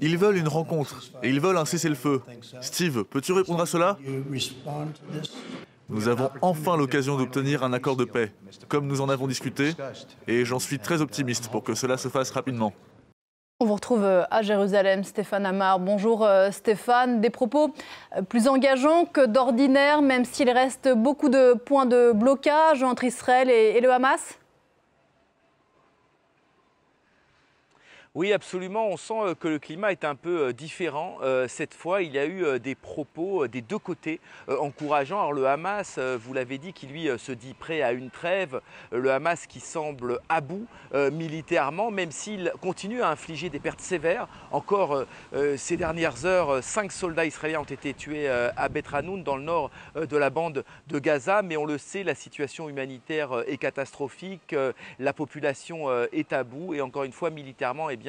Ils veulent une rencontre et ils veulent un cessez-le-feu. Steve, peux-tu répondre à cela? Nous avons enfin l'occasion d'obtenir un accord de paix, comme nous en avons discuté, et j'en suis très optimiste pour que cela se fasse rapidement. On vous retrouve à Jérusalem, Stéphane Amar. Bonjour Stéphane. Des propos plus engageants que d'ordinaire, même s'il reste beaucoup de points de blocage entre Israël et le Hamas? Oui, absolument. On sent que le climat est un peu différent. Cette fois, il y a eu des propos des deux côtés encourageants. Alors le Hamas, vous l'avez dit, qui lui se dit prêt à une trêve. Le Hamas qui semble à bout militairement, même s'il continue à infliger des pertes sévères. Encore ces dernières heures, 5 soldats israéliens ont été tués à Beit Hanoun, dans le nord de la bande de Gaza. Mais on le sait, la situation humanitaire est catastrophique. La population est à bout. Et encore une fois, militairement, eh bien,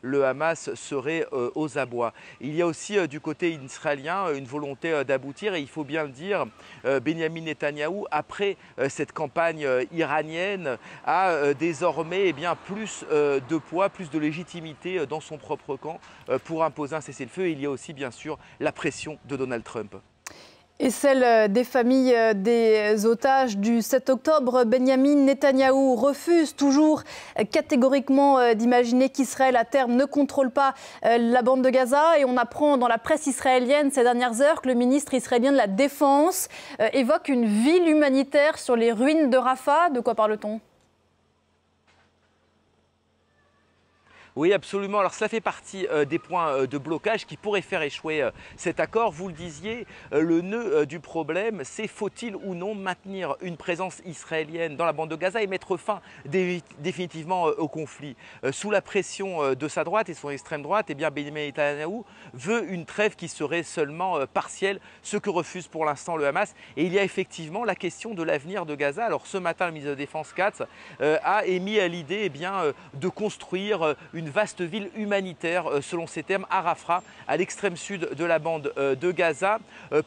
le Hamas serait aux abois. Il y a aussi du côté israélien une volonté d'aboutir, et il faut bien le dire, Benyamin Netanyahou, après cette campagne iranienne, a désormais eh bien, plus de poids, plus de légitimité dans son propre camp pour imposer un cessez-le-feu. Et il y a aussi bien sûr la pression de Donald Trump. Et celle des familles des otages du 7 octobre, Benyamin Netanyahou refuse toujours catégoriquement d'imaginer qu'Israël à terme ne contrôle pas la bande de Gaza. Et on apprend dans la presse israélienne ces dernières heures que le ministre israélien de la Défense évoque une ville humanitaire sur les ruines de Rafah. De quoi parle-t-on ? Oui, absolument. Alors, ça fait partie des points de blocage qui pourraient faire échouer cet accord. Vous le disiez, le nœud du problème, c'est faut-il ou non maintenir une présence israélienne dans la bande de Gaza et mettre fin définitivement au conflit. Sous la pression de sa droite et son extrême droite, eh bien, Benyamin Netanyahou veut une trêve qui serait seulement partielle, ce que refuse pour l'instant le Hamas. Et il y a effectivement la question de l'avenir de Gaza. Alors, ce matin, le ministre de la Défense, Katz, a émis l'idée eh bien, de construire une vaste ville humanitaire, selon ses termes, à Rafah, à l'extrême sud de la bande de Gaza,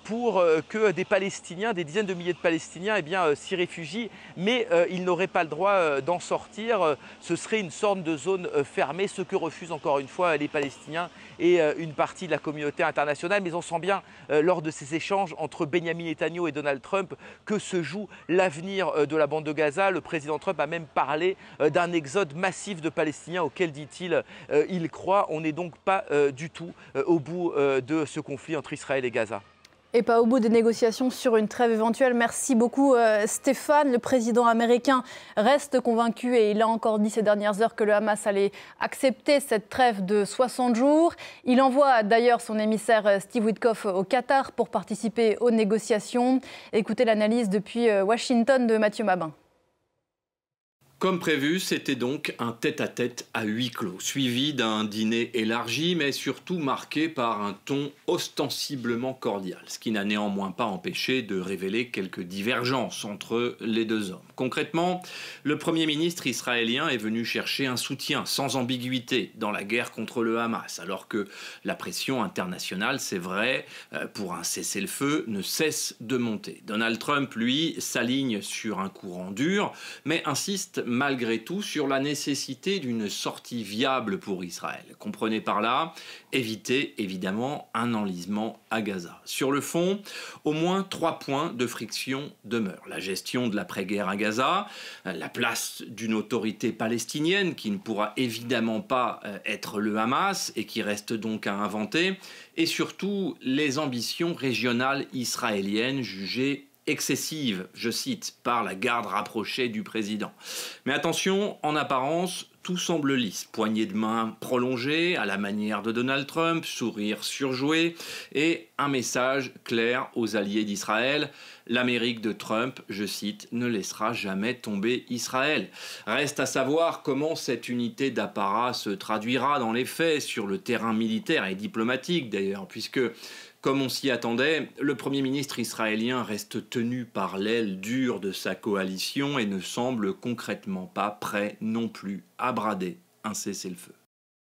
pour que des Palestiniens, des dizaines de milliers de Palestiniens, eh bien, s'y réfugient, mais ils n'auraient pas le droit d'en sortir. Ce serait une sorte de zone fermée, ce que refusent encore une fois les Palestiniens et une partie de la communauté internationale. Mais on sent bien, lors de ces échanges entre Benyamin Netanyahou et Donald Trump, que se joue l'avenir de la bande de Gaza. Le président Trump a même parlé d'un exode massif de Palestiniens auquel, dit-il, il croit. On n'est donc pas du tout au bout de ce conflit entre Israël et Gaza. Et pas au bout des négociations sur une trêve éventuelle. Merci beaucoup Stéphane. Le président américain reste convaincu, et il a encore dit ces dernières heures, que le Hamas allait accepter cette trêve de 60 jours. Il envoie d'ailleurs son émissaire Steve Witkoff au Qatar pour participer aux négociations. Écoutez l'analyse depuis Washington de Mathieu Mabin. Comme prévu, c'était donc un tête-à-tête à huis clos, suivi d'un dîner élargi, mais surtout marqué par un ton ostensiblement cordial, ce qui n'a néanmoins pas empêché de révéler quelques divergences entre les deux hommes. Concrètement, le Premier ministre israélien est venu chercher un soutien sans ambiguïté dans la guerre contre le Hamas, alors que la pression internationale, c'est vrai, pour un cessez-le-feu, ne cesse de monter. Donald Trump, lui, s'aligne sur un courant dur, mais insiste malgré tout sur la nécessité d'une sortie viable pour Israël. Comprenez par là, éviter évidemment un enlisement à Gaza. Sur le fond, au moins 3 points de friction demeurent. La gestion de l'après-guerre à Gaza, la place d'une autorité palestinienne qui ne pourra évidemment pas être le Hamas et qui reste donc à inventer, et surtout les ambitions régionales israéliennes jugées excessive, je cite, par la garde rapprochée du président. Mais attention, en apparence, tout semble lisse. Poignée de main prolongée, à la manière de Donald Trump, sourire surjoué, et un message clair aux alliés d'Israël. L'Amérique de Trump, je cite, ne laissera jamais tomber Israël. Reste à savoir comment cette unité d'apparat se traduira dans les faits, sur le terrain militaire et diplomatique d'ailleurs, puisque, comme on s'y attendait, le Premier ministre israélien reste tenu par l'aile dure de sa coalition et ne semble concrètement pas prêt non plus à brader un cessez-le-feu.